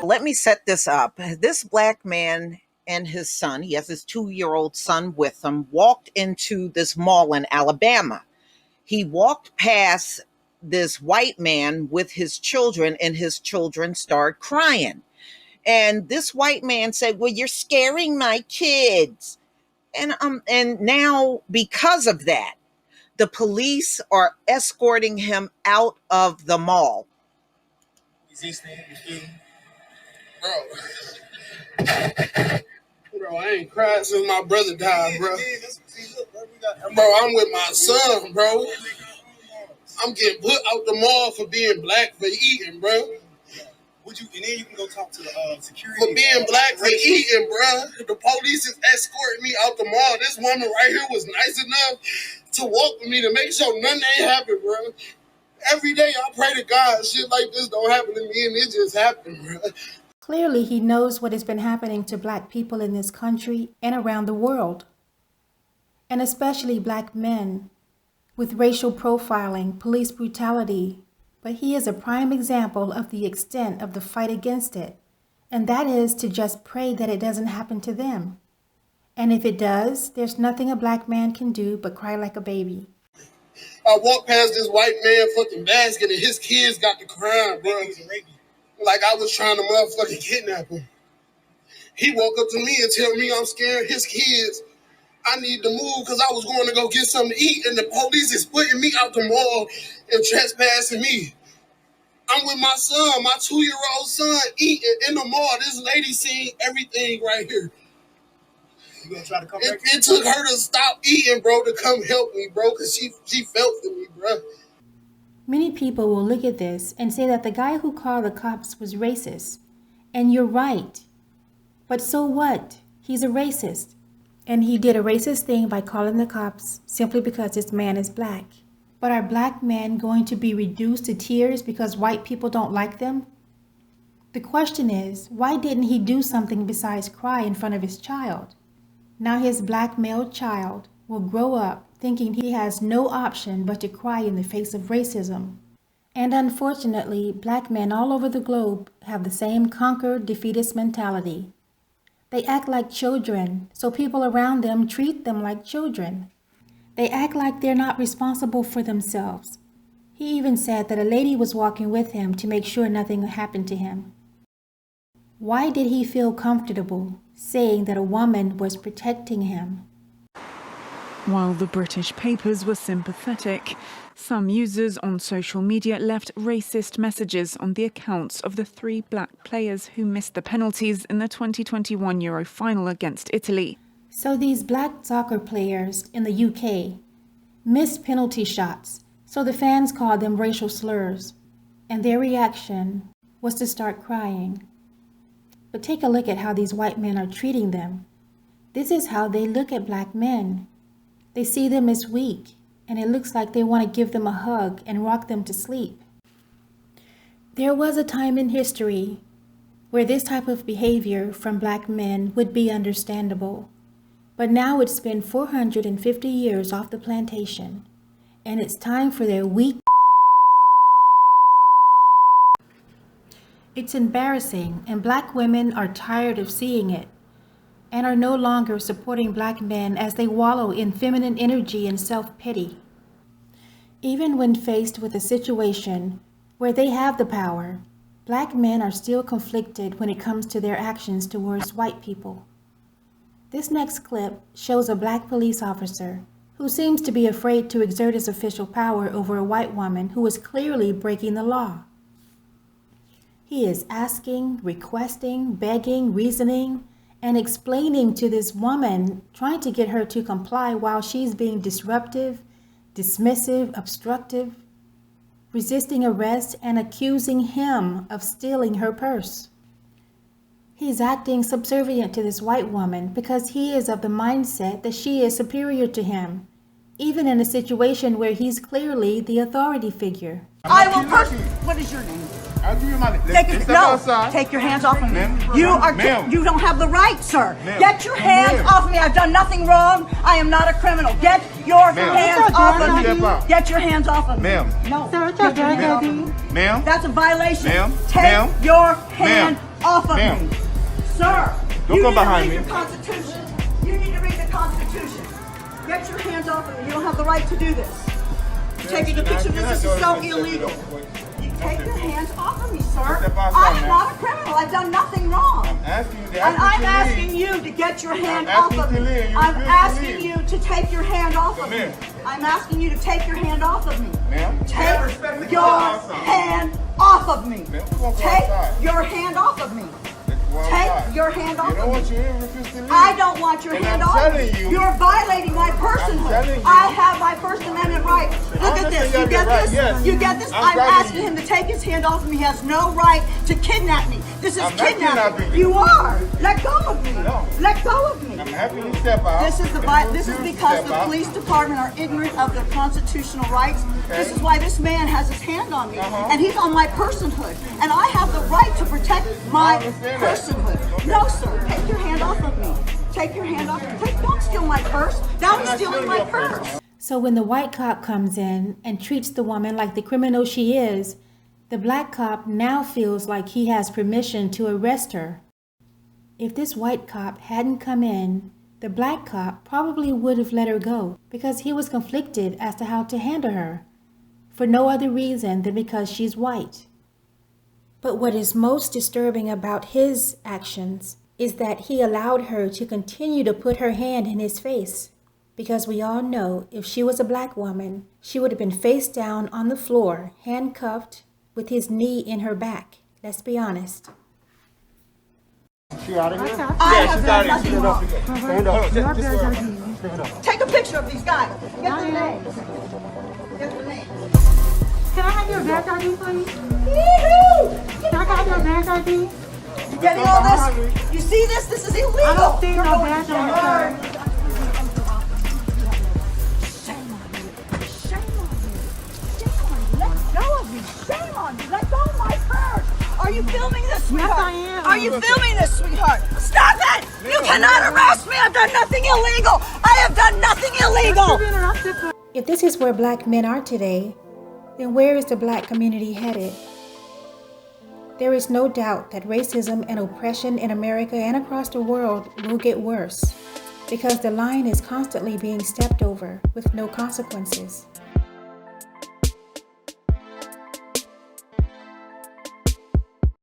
Let me set this up. This black man and his son, he has his 2-year-old son with him, walked into this mall in Alabama. He walked past this white man with his children, and his children started crying. And this white man said, "Well, you're scaring my kids." And now, because of that, the police are escorting him out of the mall. Bro, I ain't cried since my brother died, bro. Bro, I'm with my son, bro. I'm getting put out the mall for being black for eating, bro. And then you can go talk to the security. For being black for eating, bro. The police is escorting me out the mall. This woman right here was nice enough to walk with me to make sure nothing ain't happen, bro. Every day I pray to God shit like this don't happen to me, and it just happened, bro. Clearly, he knows what has been happening to black people in this country and around the world, and especially black men, with racial profiling, police brutality. But he is a prime example of the extent of the fight against it, and that is to just pray that it doesn't happen to them. And if it does, there's nothing a black man can do but cry like a baby. I walked past this white man fucking basket and his kids got to crying, bro. Like I was trying to motherfucking kidnap him. He woke up to me and tell me I'm scaring his kids. I need to move because I was going to go get something to eat, and the police is putting me out the mall and trespassing me. I'm with my son, my 2-year-old son, eating in the mall. This lady seen everything right here. You gonna try to come back? It took her to stop eating, bro, to come help me, bro, because she felt for me, bro. Many people will look at this and say that the guy who called the cops was racist. And you're right. But so what? He's a racist. And he did a racist thing by calling the cops simply because this man is black. But are black men going to be reduced to tears because white people don't like them? The question is, why didn't he do something besides cry in front of his child? Now his black male child will grow up thinking he has no option but to cry in the face of racism. And unfortunately, black men all over the globe have the same conquered, defeatist mentality. They act like children, so people around them treat them like children. They act like they're not responsible for themselves. He even said that a lady was walking with him to make sure nothing happened to him. Why did he feel comfortable saying that a woman was protecting him? While the British papers were sympathetic, some users on social media left racist messages on the accounts of the 3 black players who missed the penalties in the 2021 Euro final against Italy. So these black soccer players in the UK missed penalty shots, so the fans called them racial slurs, and their reaction was to start crying. But take a look at how these white men are treating them. This is how they look at black men. They see them as weak, and it looks like they want to give them a hug and rock them to sleep. There was a time in history where this type of behavior from black men would be understandable. But now it's been 450 years off the plantation, and it's time for their weak. It's embarrassing, and black women are tired of seeing it, and are no longer supporting black men as they wallow in feminine energy and self-pity. Even when faced with a situation where they have the power, black men are still conflicted when it comes to their actions towards white people. This next clip shows a black police officer who seems to be afraid to exert his official power over a white woman who is clearly breaking the law. He is asking, requesting, begging, reasoning, and explaining to this woman, trying to get her to comply while she's being disruptive, dismissive, obstructive, resisting arrest, and accusing him of stealing her purse. He's acting subservient to this white woman because he is of the mindset that she is superior to him, even in a situation where he's clearly the authority figure. I will personally. What is your name? I'll give you my name. Take your hands off of me. You don't have the right, sir. Get your hands off of me. I've done nothing wrong. I am not a criminal. Get your hands off of me. Get your hands off of me. Ma'am. No. Get your hands off of me. Ma'am. That's a violation. Ma'am. Take your hand off of Ma'am. me. Sir, Don't you come need to behind read me. the Constitution. You need to read the Constitution. Get your hands off of me. You don't have the right to do this. You're taking a picture of this. This is so illegal. You take your hands off of me, sir. Step outside, I am ma'am. not a criminal. I've done nothing wrong. I'm asking you to And I'm leave. asking you to get your hand I'm off asking of you me. to leave. You I'm refuse to asking leave. you to take your hand off of Come me. here. I'm asking you to take your hand off of me. Ma'am. Take respect the your class. hand off of me. Ma'am, we won't go Take outside. your hand off of me. Let's go Take outside. your hand off You don't of want me. you to refuse to leave. I don't want your And hand I'm off telling me. you. You're violating my telling personhood. you. I have my First Amendment right. Look at this. understand You you get have your right, this? yes. You get this? I'm I'm driving asking you. him to take his hand off of me. He has no right to kidnap me. This is I'm not kidnapping. kidnapping you. You are. Let go of me. No. Let go of me. I'm happy you step out. This is the And this you is refuse to because step the out. police department are ignorant of their constitutional rights. This Okay. is why this man has his hand on me, Uh-huh. and he's on my personhood, and I have the right to protect my understand that. personhood. Okay. No, sir, take your hand off of me. Take your hand off. Don't steal my purse. Now he's not stealing stealing my your purse. purse. So when the white cop comes in and treats the woman like the criminal she is, the black cop now feels like he has permission to arrest her. If this white cop hadn't come in, the black cop probably would have let her go because he was conflicted as to how to handle her, for no other reason than because she's white. But what is most disturbing about his actions is that he allowed her to continue to put her hand in his face. Because we all know if she was a black woman, she would have been face down on the floor, handcuffed, with his knee in her back. Let's be honest. She out of here? I have done nothing wrong. Stand up. Stand up. Take a picture of these guys. Get their names. Get their names. Can I have your badge ID, please? Yee-hoo! Can I have your badge ID? You getting all this? You see this? This is illegal. I don't see You're no going badge to on you, jail. sir. Shame on you. Shame on you. Shame on you. Let go of me. Shame on you. Let go of my purse. Are you filming this, sweetheart? I am. Are you filming this, sweetheart? Stop it! You cannot arrest me. I've done nothing illegal. I have done nothing illegal. You've been arrested for If this is where black men are today, then where is the black community headed? There is no doubt that racism and oppression in America and across the world will get worse because the line is constantly being stepped over with no consequences.